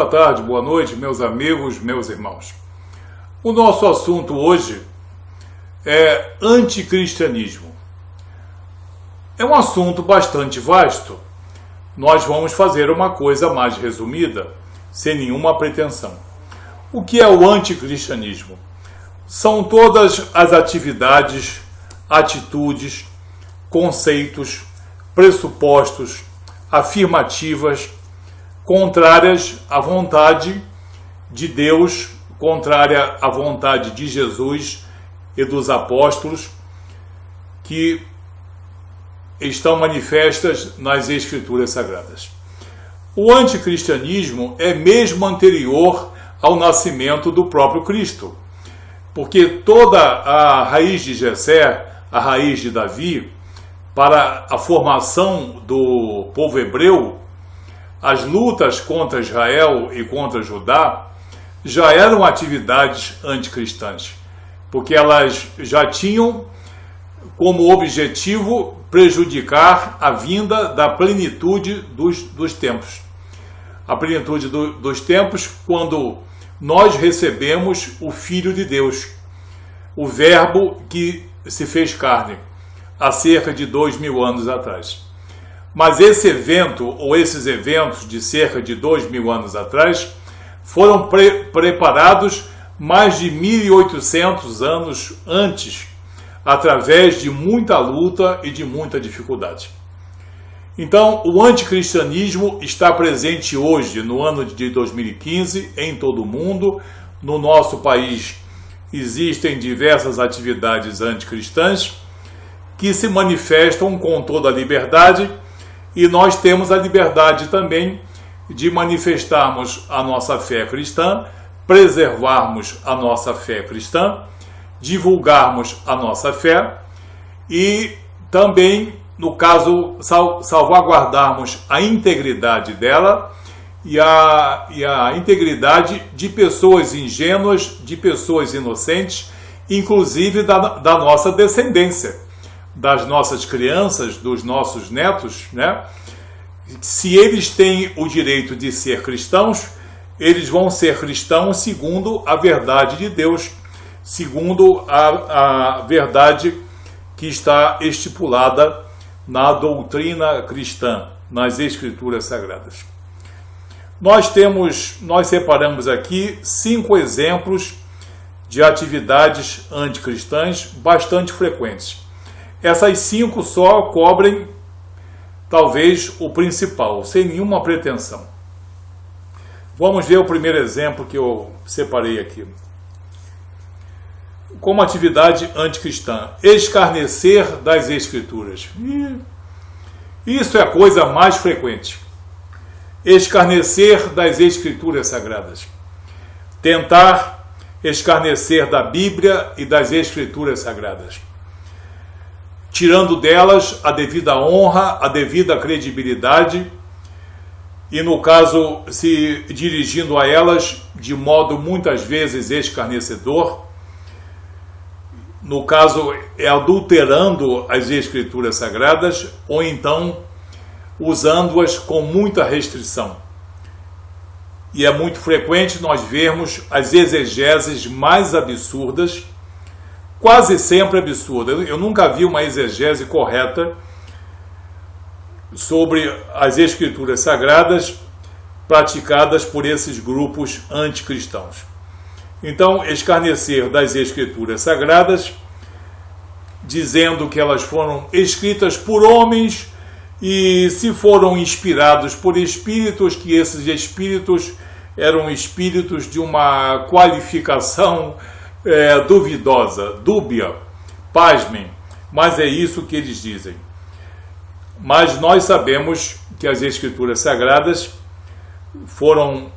boa tarde, boa noite, meus amigos, meus irmãos. O nosso assunto hoje é anticristianismo. É um assunto bastante vasto. Nós vamos fazer uma coisa mais resumida, sem nenhuma pretensão. O que é o anticristianismo? São todas as atividades, atitudes, conceitos, pressupostos, afirmativas, contrárias à vontade de Deus, contrária à vontade de Jesus e dos apóstolos, que estão manifestas nas Escrituras Sagradas. O anticristianismo é mesmo anterior ao nascimento do próprio Cristo, porque toda a raiz de Jessé, a raiz de Davi, para a formação do povo hebreu, as lutas contra Israel e contra Judá já eram atividades anticristãs, porque elas já tinham como objetivo prejudicar a vinda da plenitude dos tempos. A plenitude dos tempos quando nós recebemos o Filho de Deus, o Verbo que se fez carne, há cerca de 2000 anos atrás. Mas esse evento, ou esses eventos de cerca de 2000 anos atrás, foram preparados mais de 1800 anos antes, através de muita luta e de muita dificuldade. Então, o anticristianismo está presente hoje, no ano de 2015, em todo o mundo. No nosso país existem diversas atividades anticristãs que se manifestam com toda a liberdade, e nós temos a liberdade também de manifestarmos a nossa fé cristã, preservarmos a nossa fé cristã, divulgarmos a nossa fé e também, no caso, salvaguardarmos a integridade dela e a integridade de pessoas ingênuas, de pessoas inocentes, inclusive da nossa descendência, das nossas crianças, dos nossos netos, né? Se eles têm o direito de ser cristãos, eles vão ser cristãos segundo a verdade de Deus, segundo a verdade que está estipulada na doutrina cristã, nas Escrituras Sagradas. Nós separamos aqui 5 exemplos de atividades anticristãs bastante frequentes. Essas 5 só cobrem, talvez, o principal, sem nenhuma pretensão. Vamos ver o primeiro exemplo que eu separei aqui. Como atividade anticristã, escarnecer das Escrituras. Isso é a coisa mais frequente. Escarnecer das Escrituras Sagradas. Tentar escarnecer da Bíblia e das Escrituras Sagradas, tirando delas a devida honra, a devida credibilidade e, no caso, se dirigindo a elas de modo muitas vezes escarnecedor, no caso, é adulterando as Escrituras Sagradas ou então usando-as com muita restrição. E é muito frequente nós vermos as exegeses mais absurdas, quase sempre absurda. Eu nunca vi uma exegese correta sobre as Escrituras Sagradas praticadas por esses grupos anticristãos. Então, escarnecer das Escrituras Sagradas, dizendo que elas foram escritas por homens e se foram inspirados por espíritos, que esses espíritos eram espíritos de uma qualificação duvidosa, dúbia, pasmem, mas é isso que eles dizem. Mas nós sabemos que as Escrituras Sagradas foram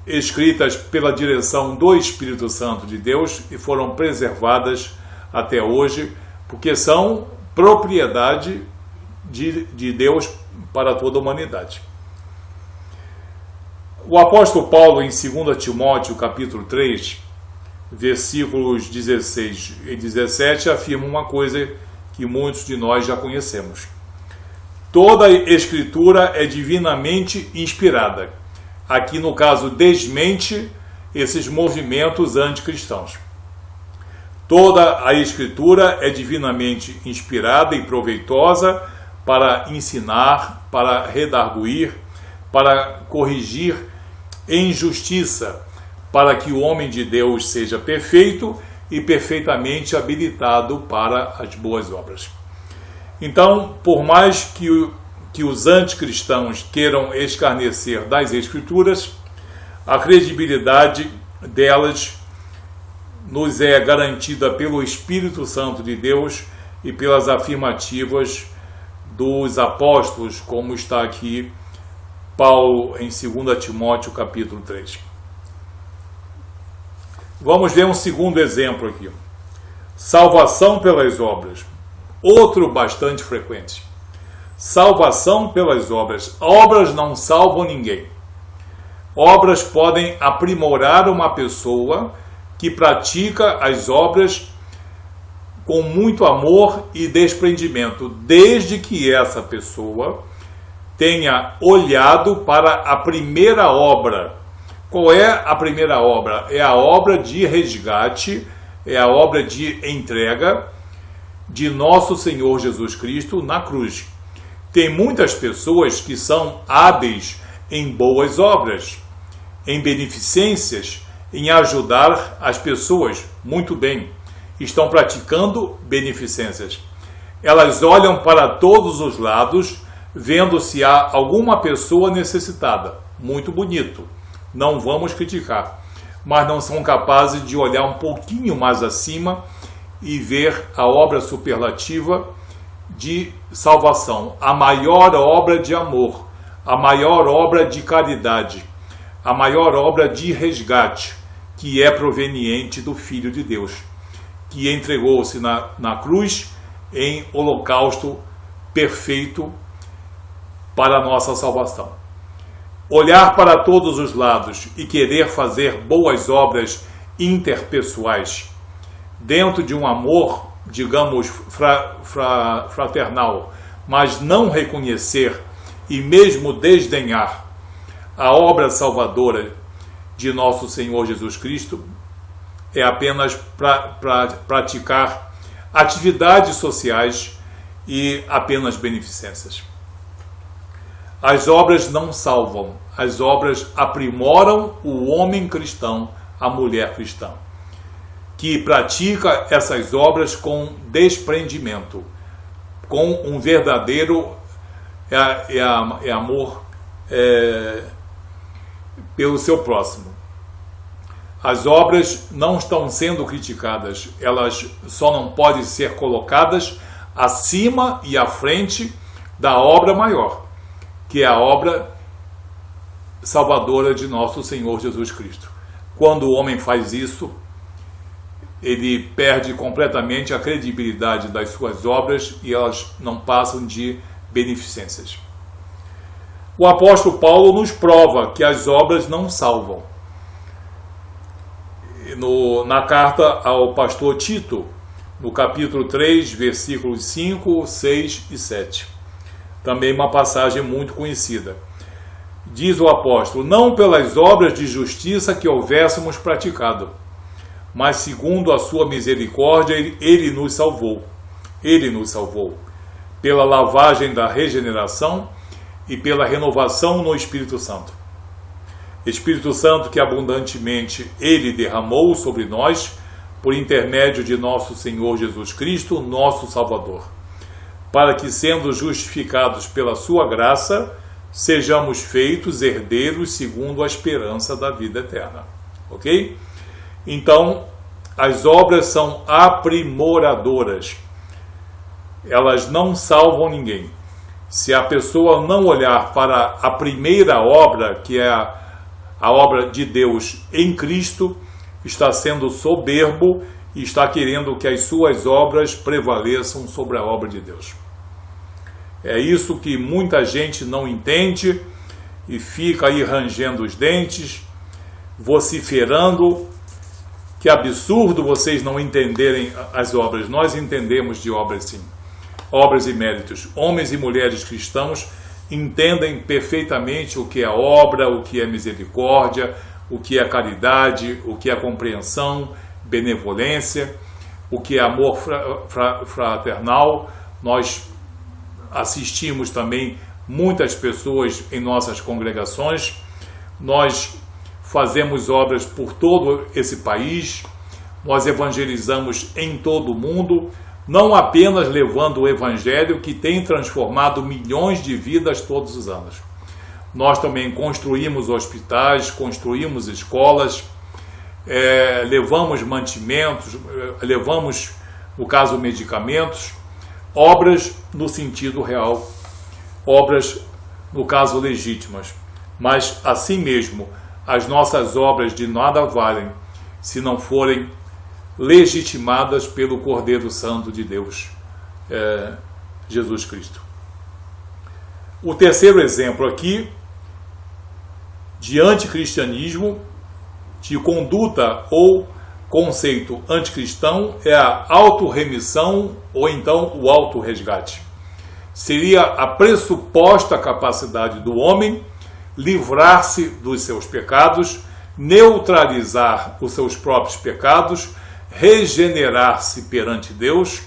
escritas pela direção do Espírito Santo de Deus e foram preservadas até hoje, porque são propriedade de Deus para toda a humanidade. O apóstolo Paulo, em 2 Timóteo, capítulo 3, versículos 16 e 17, afirma uma coisa que muitos de nós já conhecemos. Toda a Escritura é divinamente inspirada aqui no caso desmente esses movimentos anticristãos. Toda a Escritura é divinamente inspirada e proveitosa para ensinar, para redarguir, para corrigir em justiça, para que o homem de Deus seja perfeito e perfeitamente habilitado para as boas obras. Então, por mais que os anticristãos queiram escarnecer das Escrituras, a credibilidade delas nos é garantida pelo Espírito Santo de Deus e pelas afirmativas dos apóstolos, como está aqui Paulo em 2 Timóteo capítulo 3. Vamos ver um segundo exemplo aqui. Salvação pelas obras. Outro bastante frequente. Salvação pelas obras. Obras não salvam ninguém. Obras podem aprimorar uma pessoa que pratica as obras com muito amor e desprendimento, desde que essa pessoa tenha olhado para a primeira obra. Qual é a primeira obra? É a obra de resgate, é a obra de entrega de nosso Senhor Jesus Cristo na cruz. Tem muitas pessoas que são hábeis em boas obras, em beneficências, em ajudar as pessoas. Muito bem, estão praticando beneficências. Elas olham para todos os lados, vendo se há alguma pessoa necessitada. Muito bonito, não vamos criticar, mas não são capazes de olhar um pouquinho mais acima e ver a obra superlativa de salvação, a maior obra de amor, a maior obra de caridade, a maior obra de resgate, que é proveniente do Filho de Deus, que entregou-se na cruz em holocausto perfeito para a nossa salvação. Olhar para todos os lados e querer fazer boas obras interpessoais dentro de um amor, digamos, fraternal, mas não reconhecer e mesmo desdenhar a obra salvadora de nosso Senhor Jesus Cristo, é apenas para praticar atividades sociais e apenas beneficências. As obras não salvam, as obras aprimoram o homem cristão, a mulher cristã, que pratica essas obras com desprendimento, com um verdadeiro amor pelo seu próximo. As obras não estão sendo criticadas, elas só não podem ser colocadas acima e à frente da obra maior, que é a obra salvadora de nosso Senhor Jesus Cristo. Quando o homem faz isso, ele perde completamente a credibilidade das suas obras e elas não passam de beneficências. O apóstolo Paulo nos prova que as obras não salvam. Na carta ao pastor Tito, no capítulo 3, versículos 5, 6 e 7. Também uma passagem muito conhecida. Diz o apóstolo: não pelas obras de justiça que houvéssemos praticado, mas segundo a sua misericórdia ele nos salvou. Ele nos salvou pela lavagem da regeneração e pela renovação no Espírito Santo. Espírito Santo que abundantemente ele derramou sobre nós por intermédio de nosso Senhor Jesus Cristo, nosso Salvador, para que, sendo justificados pela sua graça, sejamos feitos herdeiros segundo a esperança da vida eterna. Ok? Então, as obras são aprimoradoras. Elas não salvam ninguém. Se a pessoa não olhar para a primeira obra, que é a obra de Deus em Cristo, está sendo soberbo e está querendo que as suas obras prevaleçam sobre a obra de Deus. É isso que muita gente não entende e fica aí rangendo os dentes, vociferando. Que absurdo vocês não entenderem as obras. Nós entendemos de obras sim. Obras e méritos. Homens e mulheres cristãos entendem perfeitamente o que é obra, o que é misericórdia, o que é caridade, o que é compreensão, benevolência, o que é amor fraternal. Nós assistimos também muitas pessoas em nossas congregações, nós fazemos obras por todo esse país, nós evangelizamos em todo o mundo, não apenas levando o evangelho que tem transformado milhões de vidas todos os anos. Nós também construímos hospitais, construímos escolas, levamos mantimentos, levamos, no caso, medicamentos, obras no sentido real, obras, no caso, legítimas. Mas, assim mesmo, as nossas obras de nada valem se não forem legitimadas pelo Cordeiro Santo de Deus, Jesus Cristo. O terceiro exemplo aqui de anticristianismo, de conduta ou conceito anticristão, é a autorremissão ou então o autorresgate. Seria a pressuposta capacidade do homem livrar-se dos seus pecados, neutralizar os seus próprios pecados, regenerar-se perante Deus,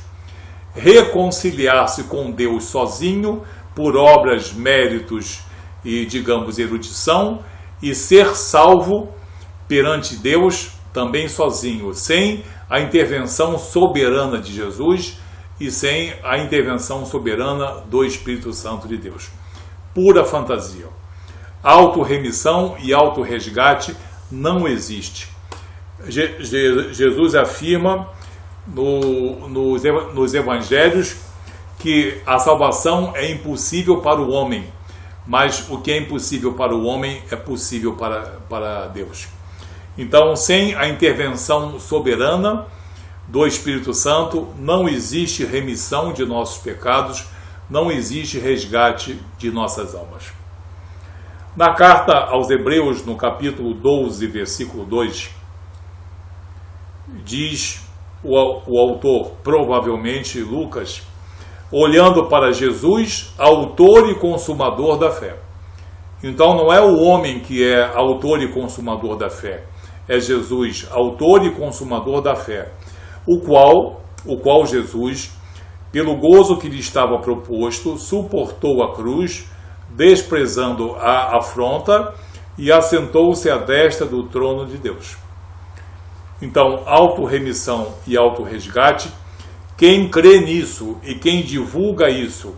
reconciliar-se com Deus sozinho por obras, méritos e, digamos, erudição, e ser salvo perante Deus também sozinho, sem a intervenção soberana de Jesus e sem a intervenção soberana do Espírito Santo de Deus. Pura fantasia. Autorremissão e autorresgate não existe. Jesus afirma nos evangelhos que a salvação é impossível para o homem, mas o que é impossível para o homem é possível para Deus. Então, sem a intervenção soberana do Espírito Santo, não existe remissão de nossos pecados, não existe resgate de nossas almas. Na carta aos Hebreus, no capítulo 12, versículo 2, diz o autor, provavelmente Lucas, olhando para Jesus, autor e consumador da fé. Então não é o homem que é autor e consumador da fé, é Jesus, autor e consumador da fé, o qual Jesus, pelo gozo que lhe estava proposto, suportou a cruz, desprezando a afronta, e assentou-se à destra do trono de Deus. Então, autorremissão e autorresgate, quem crê nisso e quem divulga isso,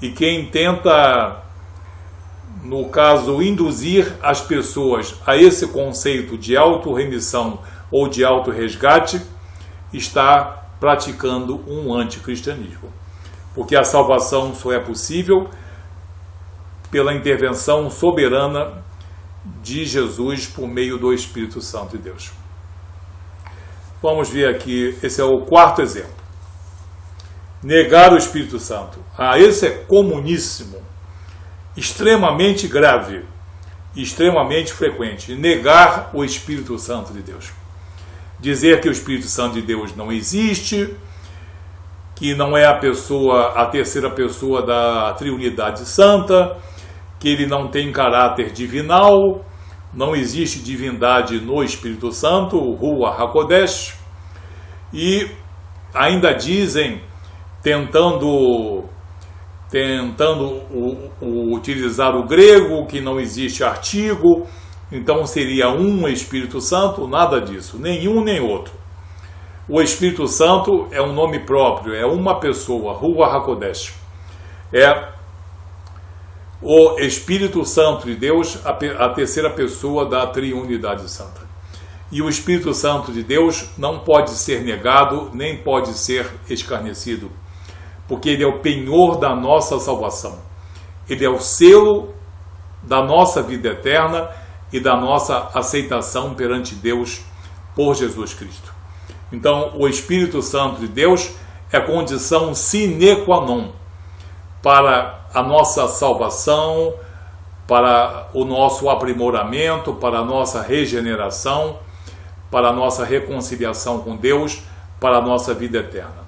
e quem tenta, no caso, induzir as pessoas a esse conceito de autorremissão ou de autorresgate, está praticando um anticristianismo. Porque a salvação só é possível pela intervenção soberana de Jesus por meio do Espírito Santo de Deus. Vamos ver aqui, esse é o quarto exemplo. Negar o Espírito Santo. Esse é comuníssimo, extremamente grave, extremamente frequente. Negar o Espírito Santo de Deus. Dizer que o Espírito Santo de Deus não existe, que não é a terceira pessoa da Triunidade Santa, que ele não tem caráter divinal, não existe divindade no Espírito Santo, o Ruach HaKodesh, e ainda dizem, tentando utilizar o grego, que não existe artigo, então seria um Espírito Santo, nada disso, nenhum nem outro. O Espírito Santo é um nome próprio, é uma pessoa, Ruach HaKodesh. É o Espírito Santo de Deus, a terceira pessoa da Triunidade Santa. E o Espírito Santo de Deus não pode ser negado, nem pode ser escarnecido, porque ele é o penhor da nossa salvação. Ele é o selo da nossa vida eterna e da nossa aceitação perante Deus por Jesus Cristo. Então, o Espírito Santo de Deus é condição sine qua non para a nossa salvação, para o nosso aprimoramento, para a nossa regeneração, para a nossa reconciliação com Deus, para a nossa vida eterna.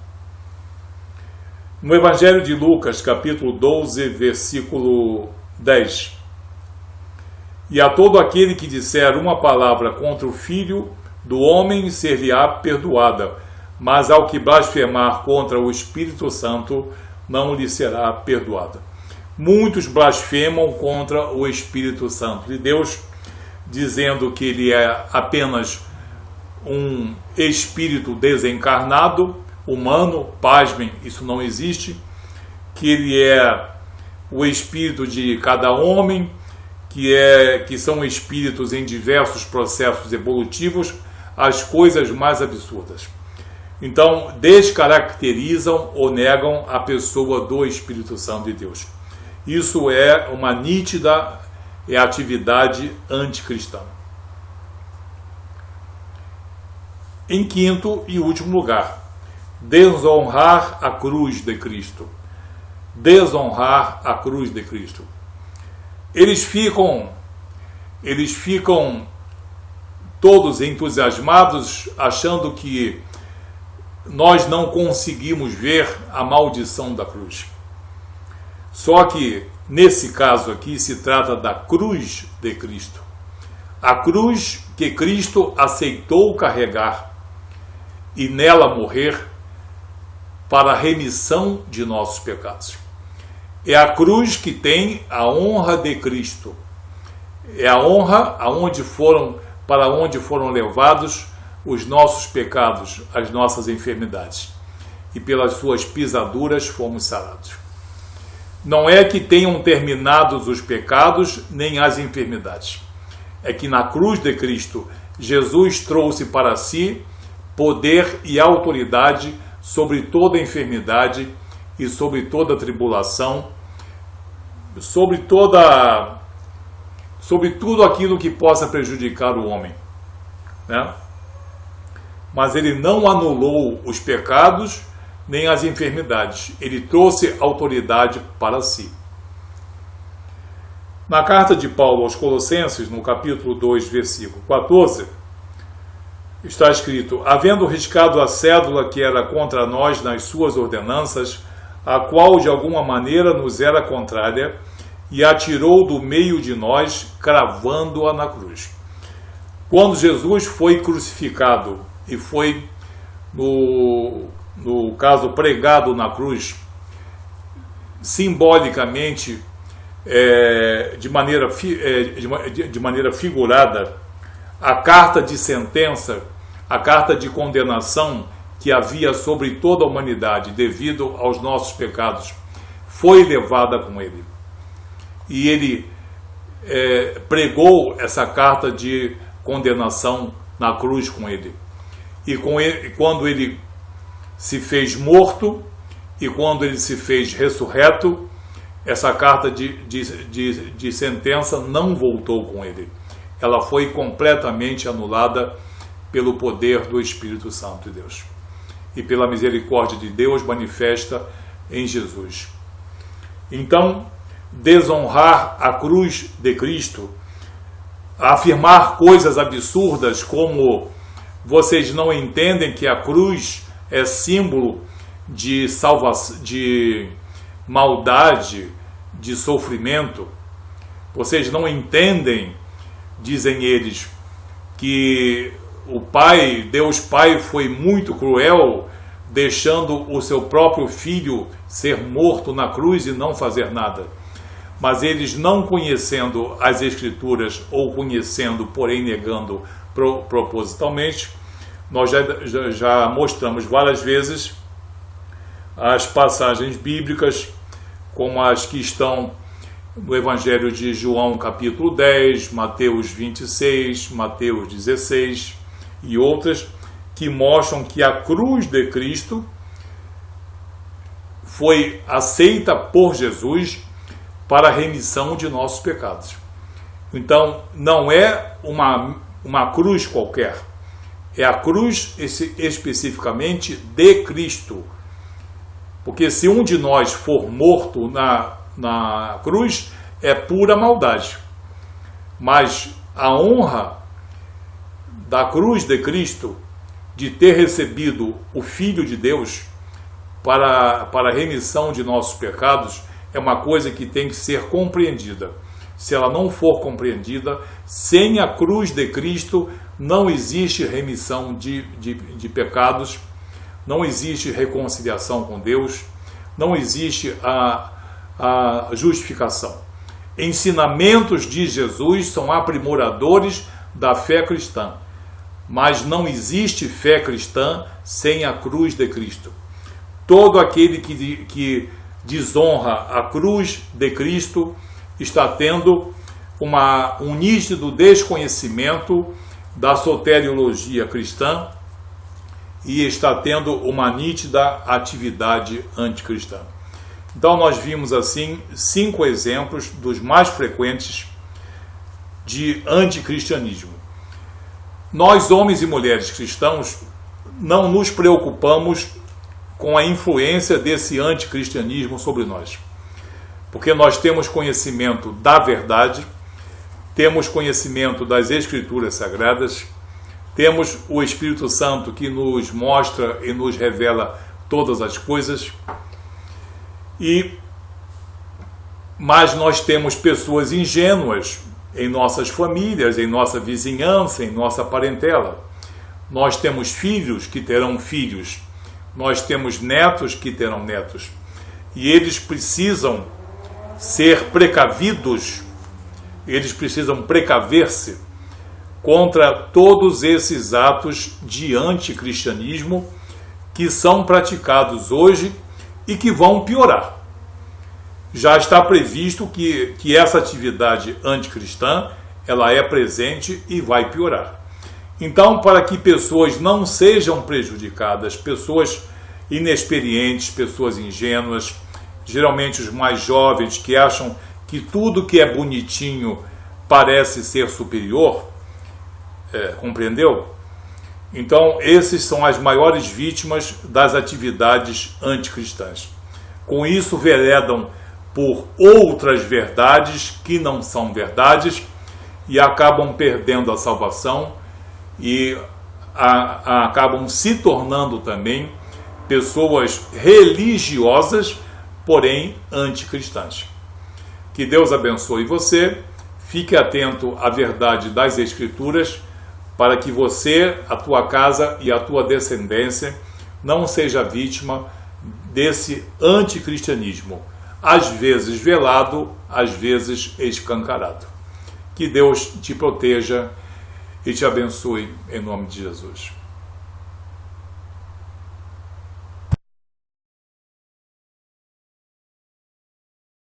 No Evangelho de Lucas, capítulo 12, versículo 10. E a todo aquele que disser uma palavra contra o Filho do homem ser-lhe-á perdoada, mas ao que blasfemar contra o Espírito Santo não lhe será perdoada. Muitos blasfemam contra o Espírito Santo de Deus, dizendo que ele é apenas um espírito desencarnado, humano, pasmem, isso não existe, que ele é o espírito de cada homem, que são espíritos em diversos processos evolutivos, as coisas mais absurdas. Então, descaracterizam ou negam a pessoa do Espírito Santo de Deus. Isso é uma nítida atividade anticristã. Em quinto e último lugar, desonrar a cruz de Cristo. Desonrar a cruz de Cristo. Eles ficam todos entusiasmados, achando que nós não conseguimos ver a maldição da cruz. Só que, nesse caso aqui, se trata da cruz de Cristo. A cruz que Cristo aceitou carregar e nela morrer para a remissão de nossos pecados. É a cruz que tem a honra de Cristo. É a honra para onde foram levados os nossos pecados, as nossas enfermidades. E pelas suas pisaduras fomos sarados. Não é que tenham terminados os pecados nem as enfermidades. É que na cruz de Cristo, Jesus trouxe para si poder e autoridade sobre toda enfermidade e sobre toda tribulação, sobre tudo aquilo que possa prejudicar o homem, né? Mas ele não anulou os pecados nem as enfermidades. Ele trouxe autoridade para si. Na carta de Paulo aos Colossenses, no capítulo 2, versículo 14, está escrito: havendo riscado a cédula que era contra nós nas suas ordenanças, a qual de alguma maneira nos era contrária, e a tirou do meio de nós, cravando-a na cruz. Quando Jesus foi crucificado e foi, no caso, pregado na cruz, simbolicamente, de maneira figurada, a carta de sentença, a carta de condenação que havia sobre toda a humanidade devido aos nossos pecados, foi levada com ele. E ele pregou essa carta de condenação na cruz com ele. E quando ele se fez morto e quando ele se fez ressurreto, essa carta de sentença não voltou com ele. Ela foi completamente anulada pelo poder do Espírito Santo de Deus e pela misericórdia de Deus manifesta em Jesus. Então, desonrar a cruz de Cristo, afirmar coisas absurdas como: vocês não entendem que a cruz é símbolo de salvação, de maldade, de sofrimento. Vocês não entendem, dizem eles, que o Pai, Deus Pai, foi muito cruel, deixando o seu próprio filho ser morto na cruz e não fazer nada. Mas eles, não conhecendo as Escrituras, ou conhecendo, porém negando propositalmente, nós já mostramos várias vezes as passagens bíblicas, como as que estão no Evangelho de João, capítulo 10, Mateus 26, Mateus 16 e outras, que mostram que a cruz de Cristo foi aceita por Jesus para a remissão de nossos pecados. Então, não é uma cruz qualquer, é a cruz especificamente de Cristo. Porque se um de nós for morto na cruz, é pura maldade. Mas a honra da cruz de Cristo, de ter recebido o Filho de Deus, para a remissão de nossos pecados é uma coisa que tem que ser compreendida. Se ela não for compreendida, sem a cruz de Cristo não existe remissão de pecados, não existe reconciliação com Deus, não existe a justificação. Ensinamentos de Jesus são aprimoradores da fé cristã, mas não existe fé cristã sem a cruz de Cristo. Todo aquele que desonra a cruz de Cristo está tendo um nítido desconhecimento da soteriologia cristã e está tendo uma nítida atividade anticristã. Então nós vimos assim 5 exemplos dos mais frequentes de anticristianismo. Nós, homens e mulheres cristãos, não nos preocupamos com a influência desse anticristianismo sobre nós, porque nós temos conhecimento da verdade, temos conhecimento das Escrituras Sagradas, temos o Espírito Santo que nos mostra e nos revela todas as coisas, mas nós temos pessoas ingênuas em nossas famílias, em nossa vizinhança, em nossa parentela. Nós temos filhos que terão filhos, nós temos netos que terão netos, e eles precisam ser precavidos, eles precisam precaver-se contra todos esses atos de anticristianismo que são praticados hoje e que vão piorar. Já está previsto que essa atividade anticristã ela é presente e vai piorar. Então, para que pessoas não sejam prejudicadas, pessoas inexperientes, pessoas ingênuas, geralmente os mais jovens que acham que tudo que é bonitinho parece ser superior, compreendeu? Então, esses são as maiores vítimas das atividades anticristãs. Com isso, veredam por outras verdades que não são verdades e acabam perdendo a salvação e acabam se tornando também pessoas religiosas, porém anticristãs. Que Deus abençoe você, fique atento à verdade das Escrituras, para que você, a tua casa e a tua descendência não seja vítima desse anticristianismo, às vezes velado, às vezes escancarado. Que Deus te proteja e te abençoe em nome de Jesus.